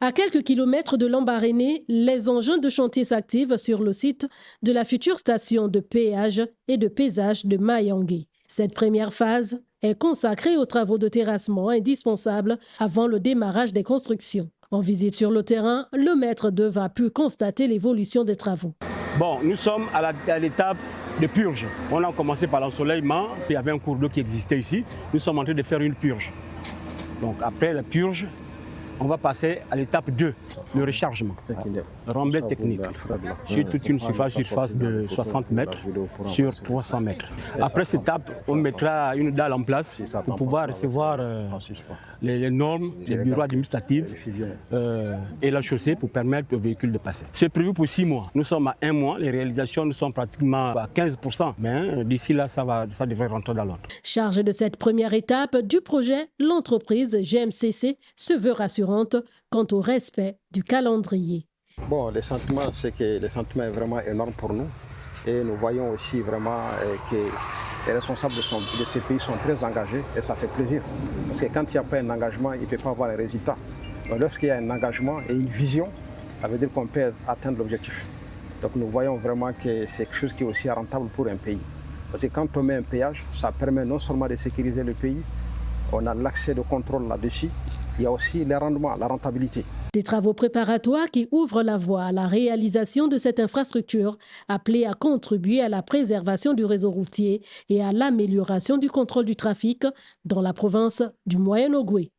À quelques kilomètres de Lambaréné, les engins de chantier s'activent sur le site de la future station de péage et de pesage de Mayangé. Cette première phase est consacrée aux travaux de terrassement indispensables avant le démarrage des constructions. En visite sur le terrain, le maître d'œuvre a pu constater l'évolution des travaux. Bon, nous sommes à l'étape de purge. On a commencé par l'ensoleillement, il y avait un cours d'eau qui existait ici. Nous sommes en train de faire une purge. Donc après la purge, on va passer à l'étape 2, le rechargement, remblai technique, sur toute une surface de 60 mètres sur 300 mètres. Après cette étape, on mettra une dalle en place pour pouvoir recevoir les normes des bureaux administratifs et la chaussée pour permettre aux véhicules de passer. C'est prévu pour 6 mois. Nous sommes à 1 mois, les réalisations nous sont pratiquement à 15%, mais d'ici là, ça devrait rentrer dans l'ordre. Chargée de cette première étape du projet, l'entreprise GMCC se veut rassurante quant au respect du calendrier. Bon, le sentiment est vraiment énorme pour nous et nous voyons aussi vraiment que les responsables de ces pays sont très engagés et ça fait plaisir. Parce que quand il n'y a pas un engagement, il ne peut pas avoir un résultat. Donc lorsqu'il y a un engagement et une vision, ça veut dire qu'on peut atteindre l'objectif. Donc nous voyons vraiment que c'est quelque chose qui est aussi rentable pour un pays. Parce que quand on met un péage, ça permet non seulement de sécuriser le pays, on a l'accès de contrôle là-dessus, il y a aussi les rendements, la rentabilité. Des travaux préparatoires qui ouvrent la voie à la réalisation de cette infrastructure appelée à contribuer à la préservation du réseau routier et à l'amélioration du contrôle du trafic dans la province du Moyen-Ogooué.